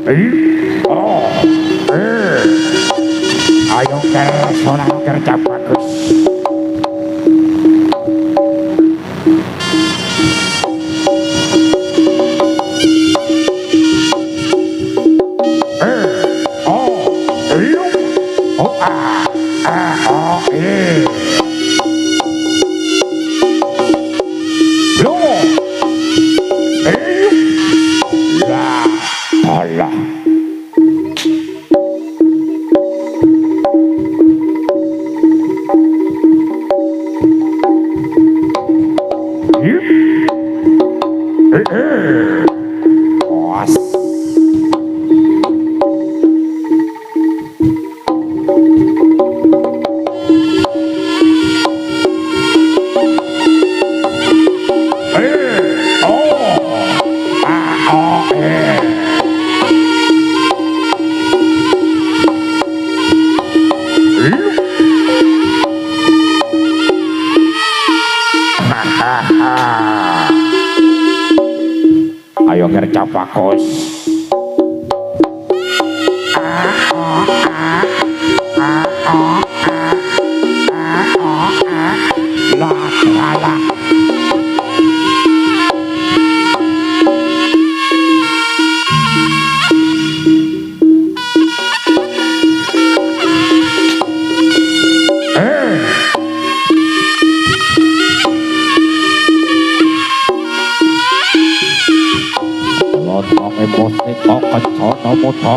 Oh, ayo seorang kerja bagus. Ayo ngerca bagus. Emosi kok kencana muda.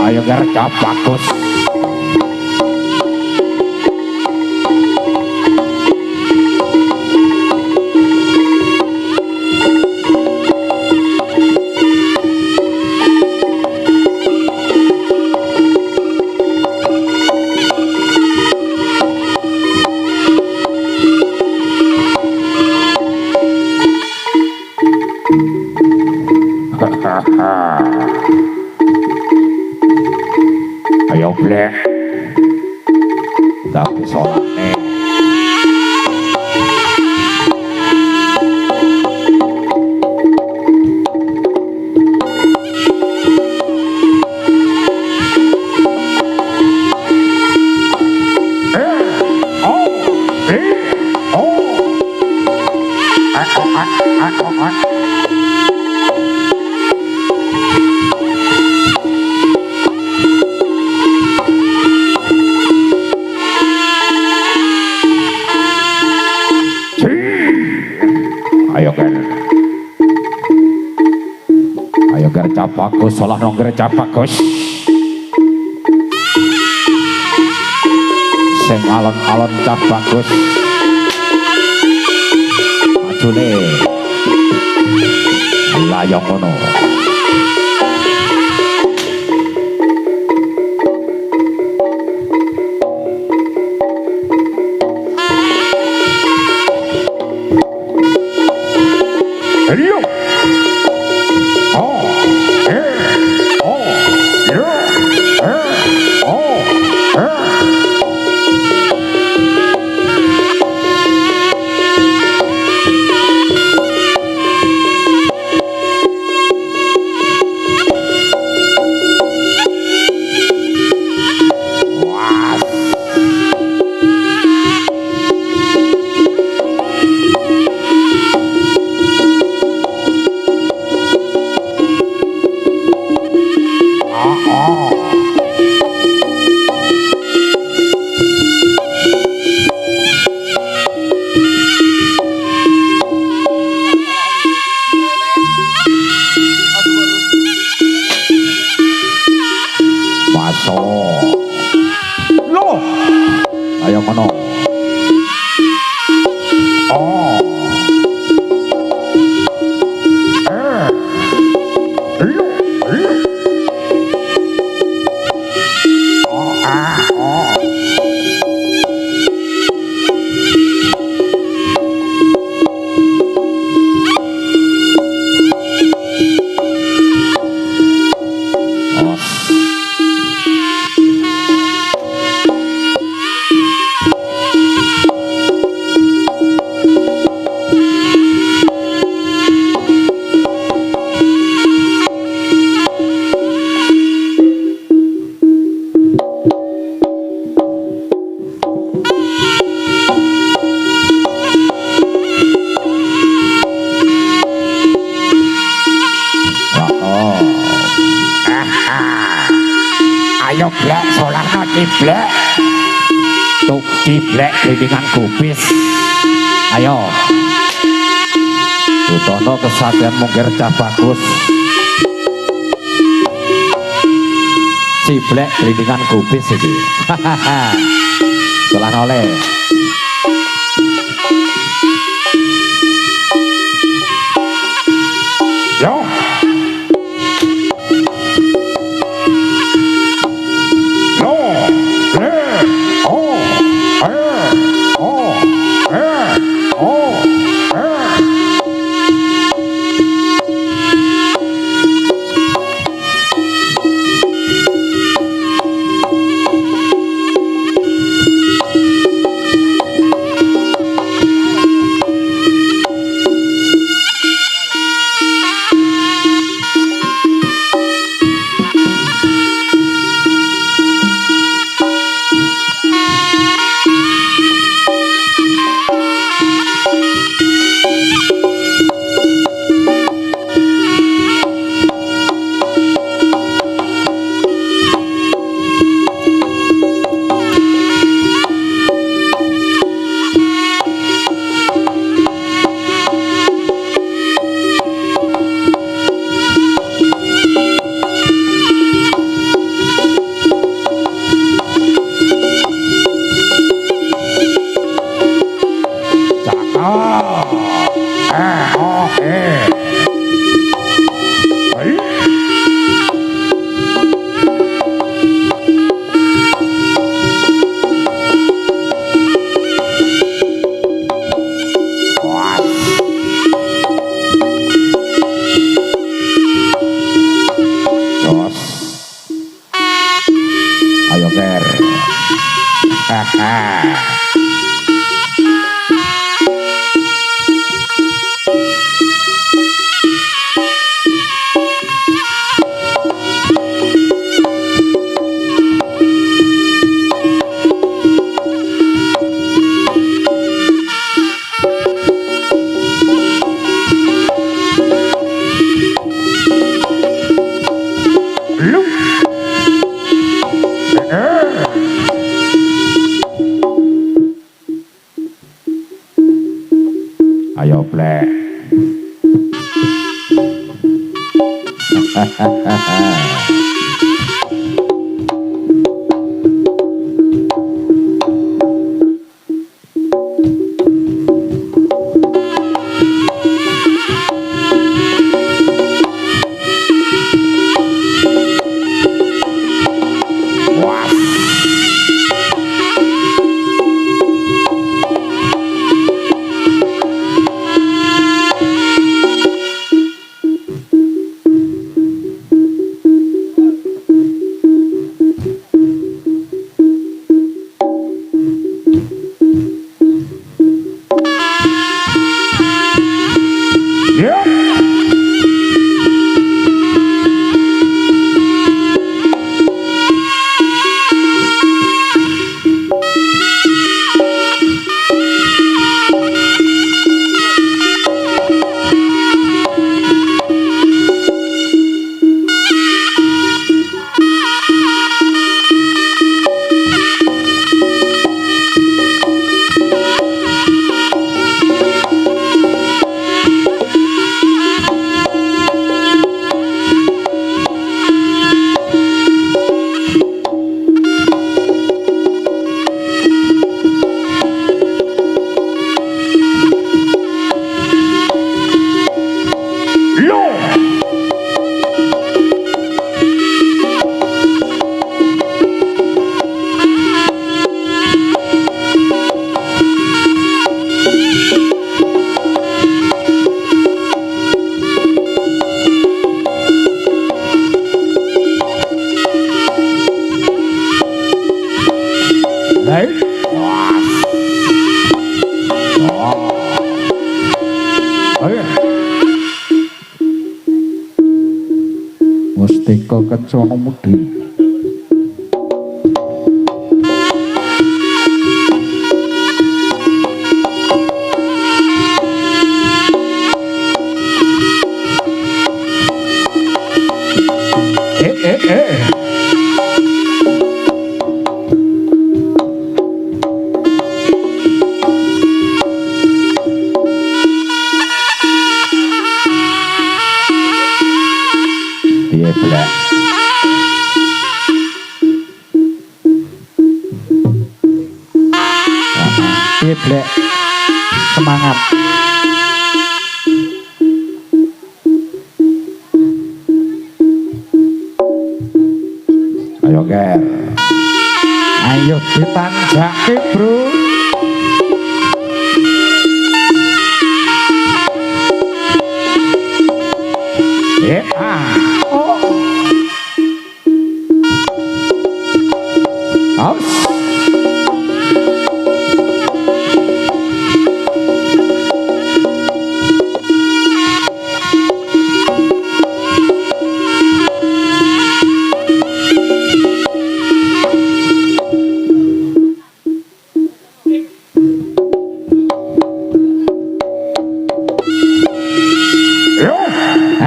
Ayo ngerca bagus. Ayo bleh, tapi sholatnya ayo gerca bagus, salah nong gerca bagus. Sing alon-alon cap bagus. Majune layang ngono. Ayo. Oh. Ciblek tuk ciblek dengan kubis ayo Utono kesatian mungkir cah bagus ciblek dengan kubis ini setelah oleh yo ayo plek Mustika Kencana Mudi. Piye blek. Piye blek. Semangat. Ayo Ger. Ayo ditanjake, Bro. Oh. Aus.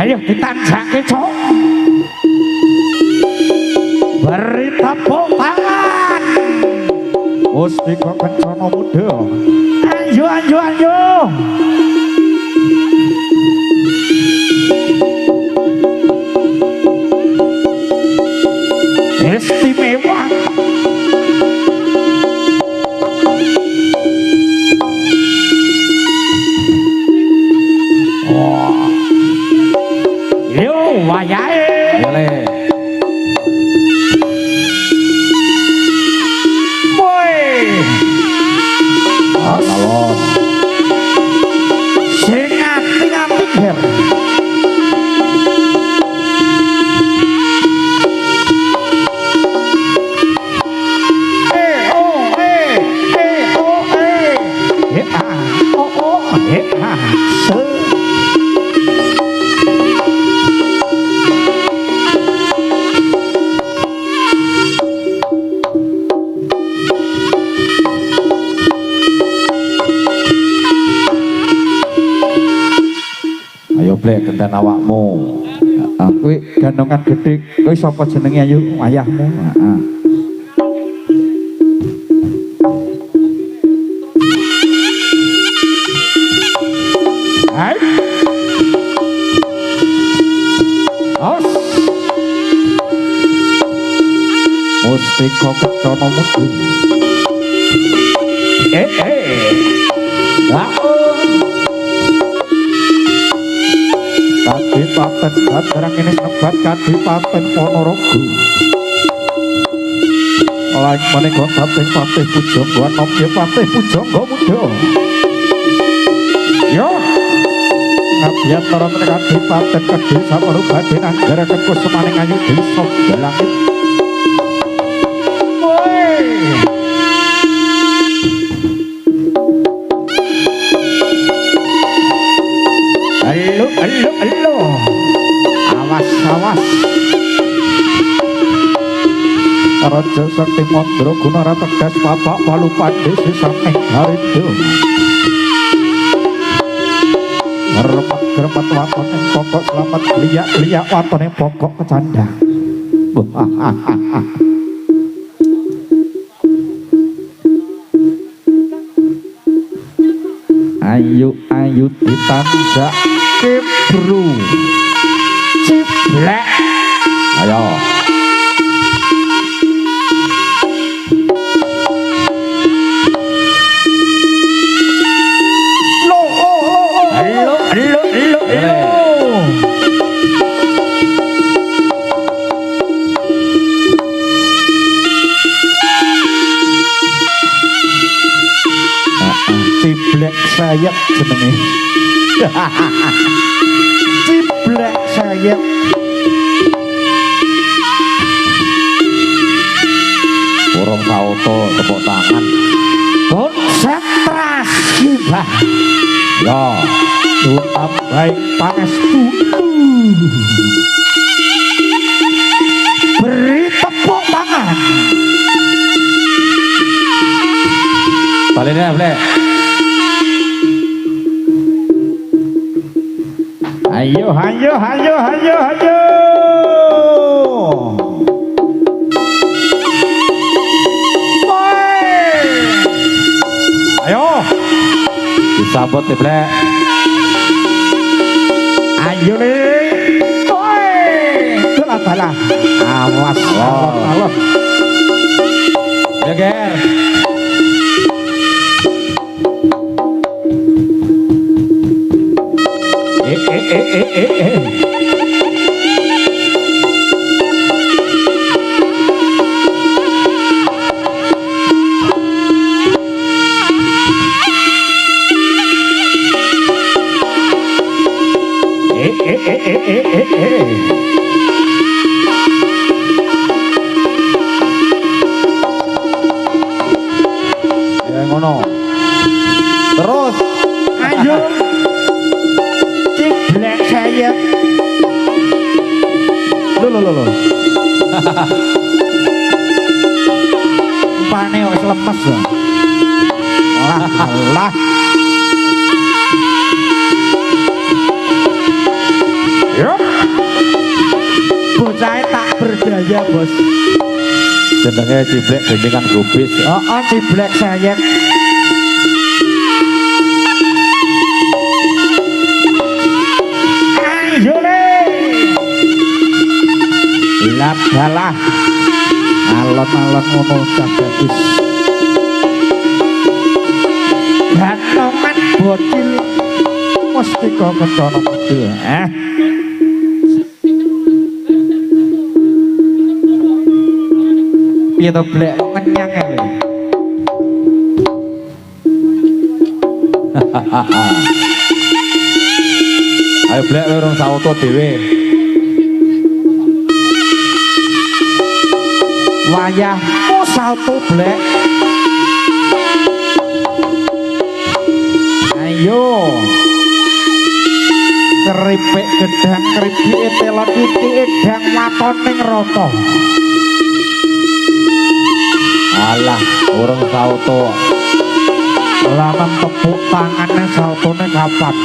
Ayo ditanjake, Cok. Beri tepuk tangan. Mustika Kencana Muda. Ayo, ayo, ayo. Istimewa. Wayahe boleh boy alon sing ngati-ngati ger blek kenten awakmu. Kowe gandongan gede, kowe sapa jenenge ayo ayahmu? Heeh. Hai. Os. Mustika Kencana Muda. Kadipaten Badrang ini nebat Kadipaten Ponorogo. Lain menika Kaping Patih Pujangga Nopya Patih Pujangga Muda. Yo. Ngabiyantara menika Kadipaten Kedhi Saweru badhe nanggaraken kusemaning ayu desa Dalangit. Halo, awas Raja Sakti Mandra Gunara tegas Bapak Palupandi sisane harido Remet watone pokok selamat liyak watone pokok kecandang. Ayo ditanjak Bro. Ciblek. Ayo. Ciblek sayap jenenge. Ciblek sayap. Burung sauto tepuk tangan. Konsentrasi bah. Ya, doa baik pangestu. Beri tepuk tangan. balinnya boleh. Ayo. Ayo. Disambut nih, Blek. Ayo nih. Ya ngono. Terus Ayo ciblek saya lo pane wis lemes lho. Alah yo bocah tak berdaya bos jenenge ciblek gendingan gubis. oh ciblek saya Labalah alon-alon ngono bagus ganoman bocil mesti kok kencana bedul piye to blek kenyang ae Ayo blek urung sauto dhewe. wayahmu salto blek ayo keripik gedang keripik telon titik edang watoning rata Alah, urung sauto. laman tepuk tangannya sautone kapan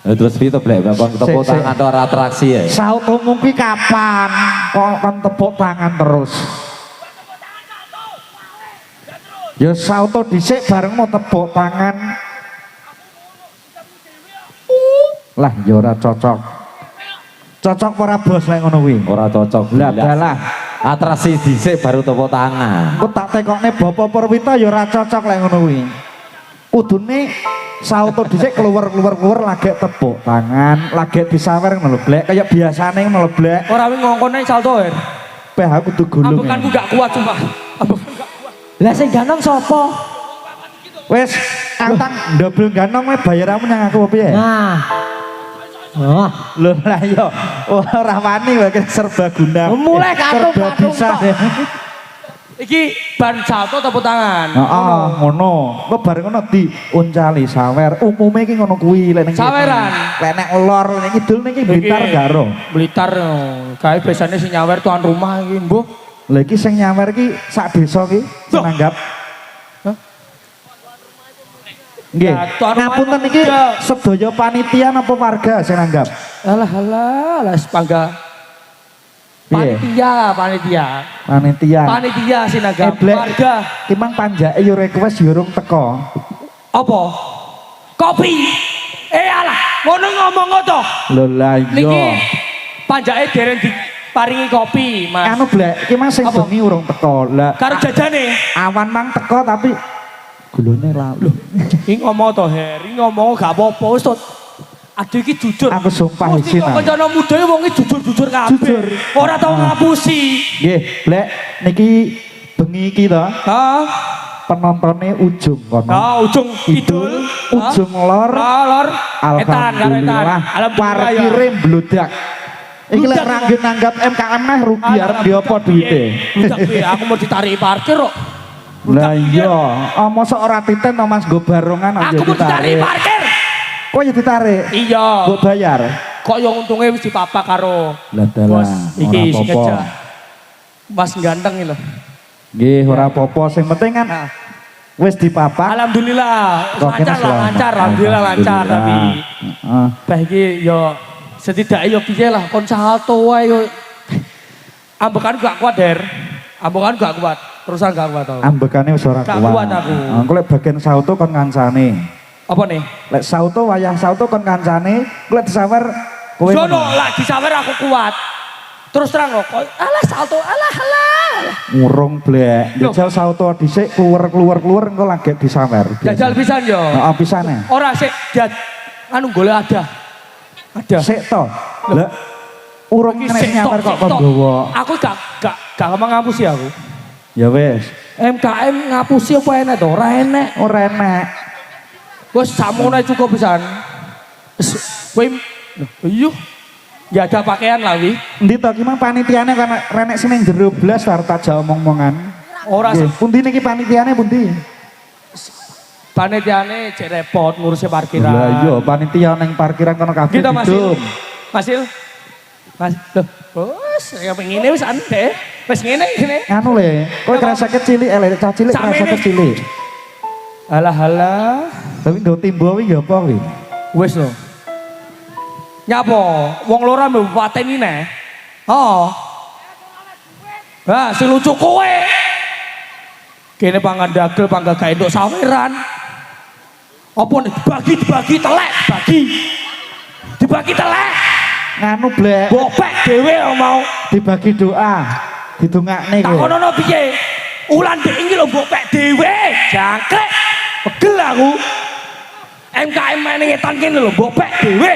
Terus piye to blek kon tepuk tangan to ora atraksi ya. sautomu ki kapan kok kon tepuk tangan terus ya sauto dhisik bareng mau tepuk tangan lah ya ora cocok ora bos lek ngono kuwi Ora cocok. lah dalah Atraksi dhisik baru tepuk tangan. kok tak tekokne Bapak Purwita ya ora cocok lek ngono kuwi kudune sauto dhisik keluar lagi tepuk tangan lagi disawer ngono lho blek kaya biasane ngono lho blek Ora wing ngongkone salto er. peh aku kudu gulung Ambekanku gak kuat sumpah. Ambekan gak kuat. Lah sing ganong sapa? wes antang double ganong we bayaramu nang aku apa piye Nah. Wah, lho lah yo ora wani wae serbaguna mulai katung bisa tok. deh Iki ban salto tepuk tangan. heeh ngono kok bareng ngono diuncali sawer umume iki ngono kuwi lek ning Saweran. lek nek lor nek kidul niki Blitar garo Blitar gawe biasane sing nyawer tuan rumah iki mbuh. lha iki sing nyawer iki sak desa iki Loh. nanggap nggih Nah, tuan rumah ngapunten emang iki udah. sedaya panitia napa warga sing nanggap Alah sepangga. piye Panitia panitia sinagam Blek. warga. Kimang panjake yo request yo urung teko. Apa? Kopi. Alah, ngono ngomong to. Lho lah Niki iya. panjake dereng diparingi kopi, Mas. Anu blek, iki Mas sing Apa? bengi urung teko. Lah Karo jajane. awan mang teko tapi gulone lah. Lho, Iki ngomong to, Her. Iki ngomong gak apa-apa wis to. Aduh iki jujur. aku sumpah Mesti isin. kok kancane muda iki wong iki jujur-jujur kabeh. Jujur. Ora tau ngapusi. Nggih, blek niki bengi iki to Hah? penontonnya ujung kono. Ah, ujung kidul, ujung lor. lor. Etan, karo etan. Alhamdulillah. Alhamdulillah ya. Parkire mbludak. Iki lek Bludak, rangge nanggap MKM mah rugi arep di apa duite. Bludak piye? Aku mau ditarik parkir kok. Lah iya, mosok ora titen to Mas nggo barongan aja Aku mau ditarik ditarik. parkir. Kok ya ditarik? Iya. Mbok bayar. Kok yang untungnya wis dipapak karo Lah dalah, bos ora iki sing apa-apa. kerja. Mas ganteng iki lho. Nggih, ora apa-apa, sing penting kan Nah, wis dipapak. alhamdulillah, Kok kena lancar lah, selamat. lancar, alhamdulillah lancar tapi Heeh. bah iki yo setidaknya yo piye lah kon salto wae yo. Ambekan gak kuat, Der. Ambekan gak kuat. Terusan gak kuat tau. Ambekane wis ora Gak kuat. kuat aku. Engko lek bagian sauto kon kancane. Apa nih? Lek sauto wayah sauto kon kancane, lek disawer kowe. Sono lah disawer aku kuat. Terus terang kok, alah salto, alah. Ngurung blek. Loh. Jajal salto dhisik keluar engko lagi disawer. Jajal pisan yo. Heeh pisane. Ora sik anu golek ada. Ada. Sik to. Lah urung Iki nek sik nyawer tok, kok sik tok. penggawa. Aku gak gampang ngapusi aku. Ya wis, MKM ngapusi apa enak to? Ora enak. ora enak. Wes samono cukup pisan. Kowe iya. Ya ada pakaian lah wi. Endi to ki mang panitiane kan renek sing ning jero blas warta aja omong-omongan. Ora Nggih, pundi niki panitiane pundi? panitiane cek repot ngurusi parkiran. Lah iya panitia ning parkiran kono kabeh Kita Mas Il. didum. Mas Il. Mas, loh, bos, ya pengine wis ande. Wis ngene. Anu le, kowe kerasa kecil elek cah cilik kerasa Sakmene. kecil. Alah. Tapi nggo timbo kuwi ya apa kuwi? Wis lho. Nyapa? Wong loro mbok pateni neh. Oh. Nah, sing lucu kowe. Kene pangan dagel pangga gawe entuk saweran. Apa nih dibagi telek, dibagi telek. Nganu blek, Bopek dhewe mau. dibagi doa, didongakne Tak kowe. kono piye? Ulan dhek iki lho bopek dhewe. Jangkrik. Pegel aku. MKM main ngetan kene lho bopek dhewe.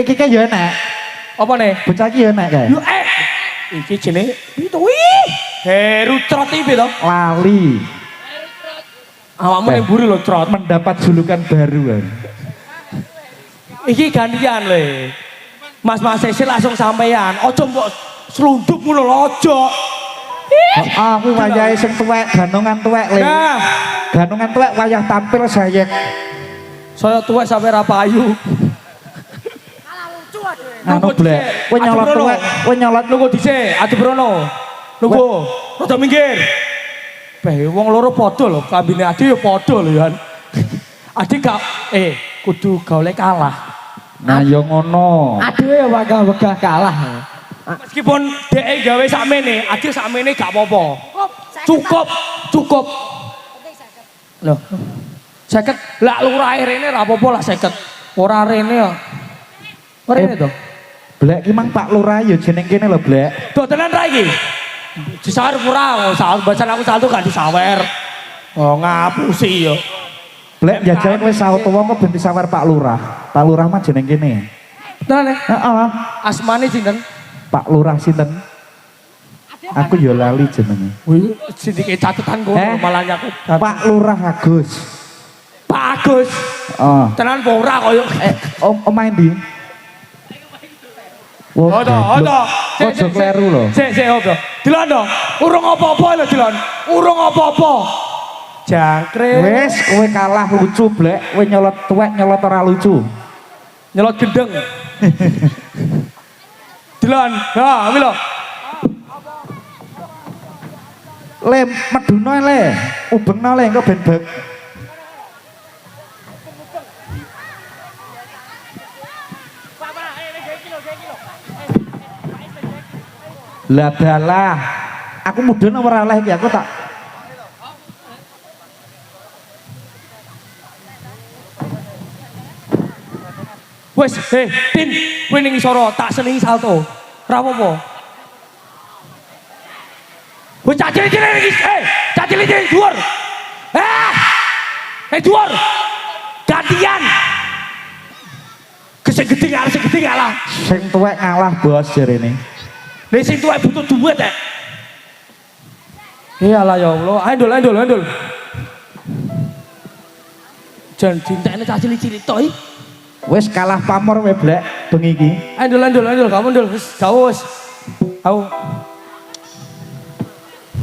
Iki kan ya enak. Apa nih? Bocah iki ya enak kae. Yo iki jenenge itu wih. Heru trot iki to. Lali Awakmu ning mburi lho trot. mendapat julukan baru kan. Iki gantian le. Mas Sesi langsung sampean. Ojo mbok slunduk ngono lho ojo. Aku wayahe sing tuwek, ganongan tuwek le. Nah, Ganongan tuwek wayah tampil sayek. saya tuwek sampe ra payu. Anu blek, kowe nyolot tuwek, kowe nyolot Nunggu dhisik, Adi Brono. Nunggu. Rada minggir. Beh, wong loro padha lho, kambine Adi ya padha lho ya. Adi gak kudu gawe kalah. Nah ya ngono. Aduh ya wegah kalah. Meskipun dhek gawe sakmene, Adi sakmene gak apa-apa. Cukup. Loh. 50 lak lurahe rene ra apa-apa lah 50. Ora rene ya. Ora rene to. Blek ki mang Pak Lurah ya jeneng kene lho blek. Do tenan ra iki. Disawer ora, bacan aku salto gak disawer. Oh ngapusi yo. Blek jajal kowe sauto wong kok ben disawer Pak Lurah. Pak Lurah mah jeneng kene. Tenan ya? Heeh. Asmane sinten? Pak Lurah sinten? Aku ya lali jenenge. Wih, sedikit catatan kono malah nyakut. Pak Lurah Agus. Pak Agus. Oh. Tenan apa ora koyo. Omahe ndi? Odo. Ojo kleru lho. Sik, odo. Dilon to. Urung apa-apa lho, Dilon. Urung apa-apa. Jangkrik. Wes kowe kalah lucu blek, kowe nyolot tuwek nyolot ora lucu. Nyelot gendeng. Dilon. Ha, kuwi lho. Le meduna le, ubengna le engko ben bek. Lah dalah. Aku mudun ora oleh iki aku tak Wes, Tin, kowe ning isoro tak senengi salto. Ora apa-apa. Wes cak cilik-cilik iki, cak cilik-cilik dhuwur. Dhuwur. Gantian. Gesek-gedhe ngalah. sing tuwek ngalah bos jarene. Nek sing tuwek butuh duit Iyalah ya Allah, andul. Jan dintekne cak cilik-cilik to iki. Wes kalah pamor we blek bengi iki. Andul, kamu andul, wis jauh wis. Aku.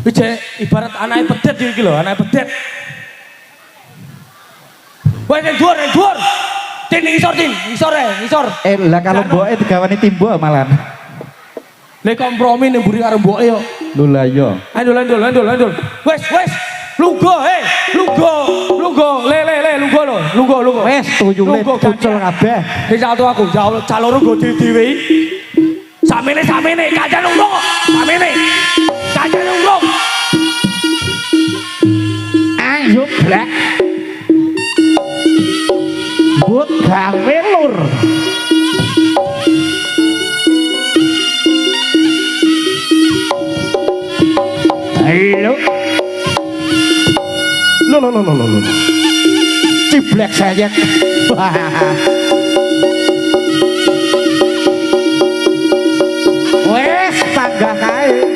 Iki ibarat anake pedet iki lho, anake pedet. Wes ning dhuwur. Tin ngisor. Lah kalau mboke digawani timbo malan. Lek kompromi ning mburi karo mboke yo. Lho lah iya. Andul. Wes. Lungguh, lungguh. Le, lungguh. Wes tuyule Lungguh, pucul kabeh. Iki satu aku, caloro nggo dhewe. Samene kancane urung. Kancane urung. Ayo blek. But gawe lur. Lo. Ciblek sayek. Wes tangga kae.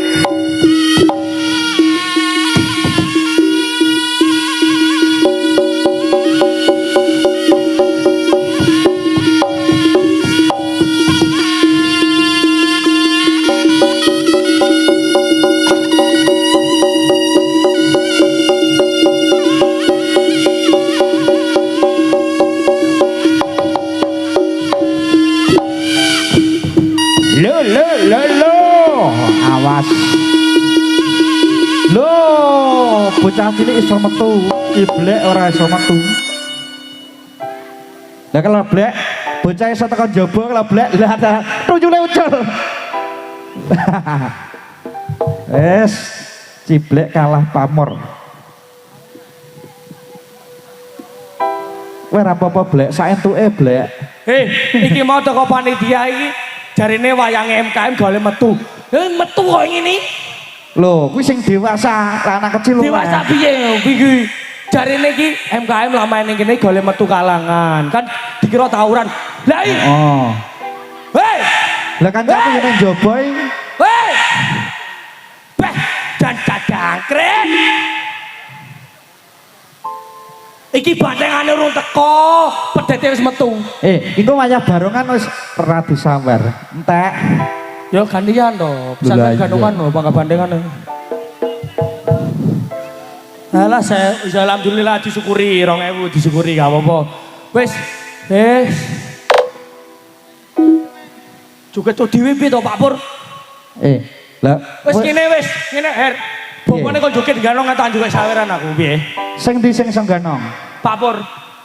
Lo. Awas. Lo, bocah cilik iso metu, ciblek ora iso metu. Lah kalau blek, bocah iso tekan jaba, kalau blek lah ada tunjule ucul. Wes, ciblek kalah pamor. Kowe ora apa-apa blek, sak entuke blek. Iki mau teko panitia iki jarine wayange MKM gale metu. Metu kok ngene. Lho, kuwi sing dewasa, lah anak kecil lho. Dewasa piye iki? Jarine iki MKM lamane kene gale metu kalangan. Kan dikira tawuran. Lah iki. Oh. Hei! Lah kancaku yo nang jaba iki. Hei! Beh, jan cacangkret. Iki bantengane urung teko, pedete wis metu. Iku wayah barongan wis ora disambar. Entek. Ya gantian to, bisa Lah, iya. gantungan lho, bangga bandengan. Alah saya alhamdulillah disyukuri 2000 disyukuri gak apa-apa. Wis juga tuh dhewe piye to Pak Pur? Lah Wis ngene Her. Pokoknya kok joget ganong ngatan juga saweran aku piye? sing ndi sing sengganong? Pak Pur,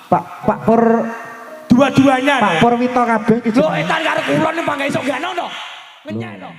Pak Pur dua-duanya. Pak Purwito kabeh iki. Lho etan karo kula ning bangga iso ganong to. Ngenyek to.